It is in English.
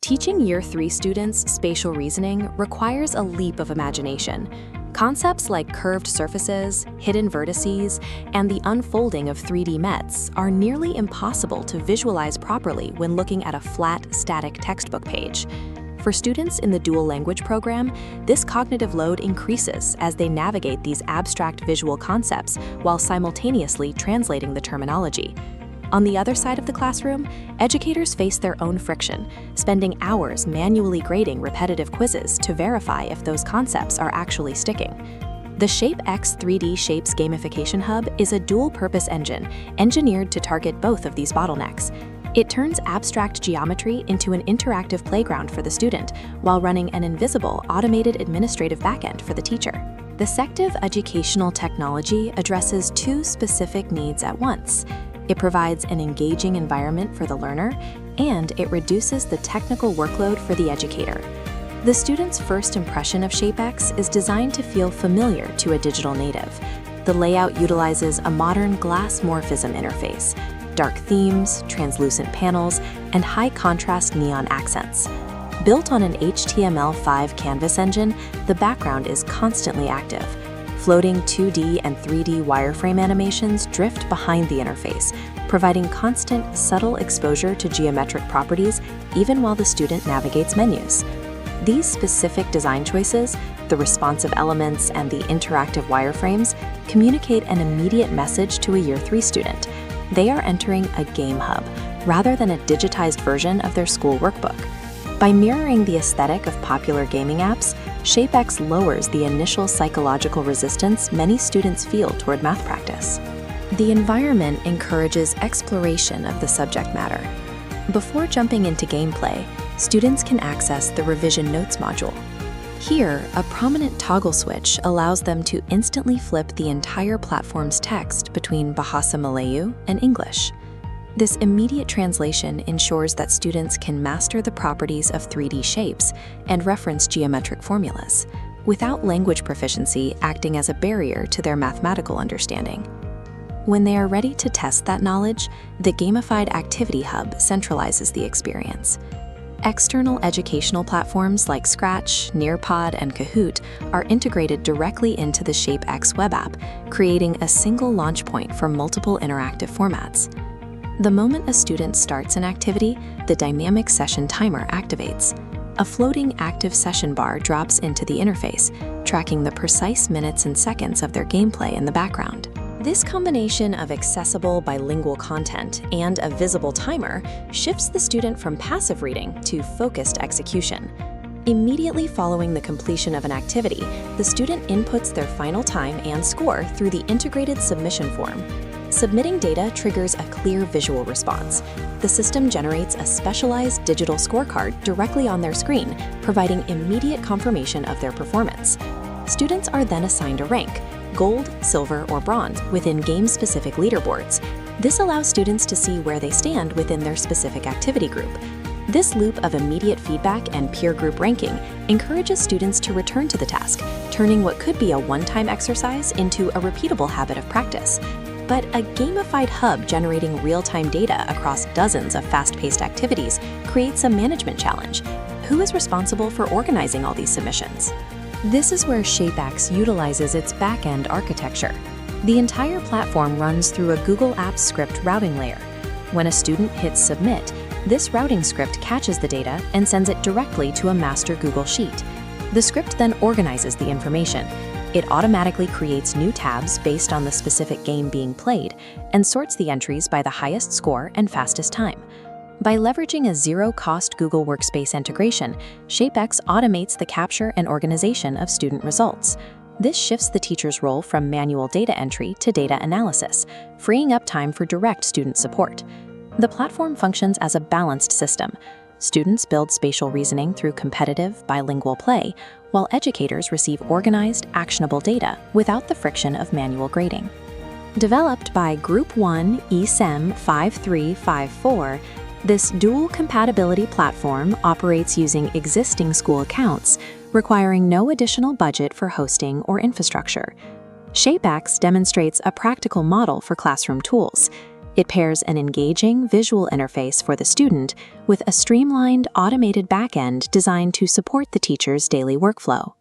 Teaching Year 3 students spatial reasoning requires a leap of imagination. Concepts like curved surfaces, hidden vertices, and the unfolding of 3D mets are nearly impossible to visualize properly when looking at a flat, static textbook page. For students in the dual language program, this cognitive load increases as they navigate these abstract visual concepts while simultaneously translating the terminology. On the other side of the classroom, educators face their own friction, spending hours manually grading repetitive quizzes to verify if those concepts are actually sticking. The ShapeX 3D Shapes Gamification Hub is a dual-purpose engine engineered to target both of these bottlenecks. It turns abstract geometry into an interactive playground for the student while running an invisible, automated administrative backend for the teacher. The Sective educational technology addresses two specific needs at once. It provides an engaging environment for the learner, and it reduces the technical workload for the educator. The student's first impression of ShapeX is designed to feel familiar to a digital native. The layout utilizes a modern glass morphism interface, dark themes, translucent panels, and high-contrast neon accents. Built on an HTML5 canvas engine, the background is constantly active. Floating 2D and 3D wireframe animations drift behind the interface, providing constant, subtle exposure to geometric properties even while the student navigates menus. These specific design choices, the responsive elements and the interactive wireframes, communicate an immediate message to a Year 3 student. They are entering a game hub rather than a digitized version of their school workbook. By mirroring the aesthetic of popular gaming apps, ShapeX lowers the initial psychological resistance many students feel toward math practice. The environment encourages exploration of the subject matter. Before jumping into gameplay, students can access the Revision Notes module. Here, a prominent toggle switch allows them to instantly flip the entire platform's text between Bahasa Melayu and English. This immediate translation ensures that students can master the properties of 3D shapes and reference geometric formulas, without language proficiency acting as a barrier to their mathematical understanding. When they are ready to test that knowledge, the Gamified Activity Hub centralizes the experience. External educational platforms like Scratch, Nearpod, and Kahoot are integrated directly into the ShapeX web app, creating a single launch point for multiple interactive formats. The moment a student starts an activity, the dynamic session timer activates. A floating active session bar drops into the interface, tracking the precise minutes and seconds of their gameplay in the background. This combination of accessible bilingual content and a visible timer shifts the student from passive reading to focused execution. Immediately following the completion of an activity, the student inputs their final time and score through the integrated submission form. Submitting data triggers a clear visual response. The system generates a specialized digital scorecard directly on their screen, providing immediate confirmation of their performance. Students are then assigned a rank, gold, silver, or bronze, within game-specific leaderboards. This allows students to see where they stand within their specific activity group. This loop of immediate feedback and peer group ranking encourages students to return to the task, turning what could be a one-time exercise into a repeatable habit of practice. But a gamified hub generating real-time data across dozens of fast-paced activities creates a management challenge. Who is responsible for organizing all these submissions? This is where ShapeX utilizes its back-end architecture. The entire platform runs through a Google Apps script routing layer. When a student hits Submit, this routing script catches the data and sends it directly to a master Google Sheet. The script then organizes the information. It automatically creates new tabs based on the specific game being played and sorts the entries by the highest score and fastest time. By leveraging a zero-cost Google Workspace integration, ShapeX automates the capture and organization of student results. This shifts the teacher's role from manual data entry to data analysis, freeing up time for direct student support. The platform functions as a balanced system. Students build spatial reasoning through competitive, bilingual play, while educators receive organized, actionable data without the friction of manual grading. Developed by Group 1 ESEM 5354, this dual compatibility platform operates using existing school accounts, requiring no additional budget for hosting or infrastructure. ShapeX demonstrates a practical model for classroom tools. It pairs an engaging visual interface for the student with a streamlined, automated backend designed to support the teacher's daily workflow.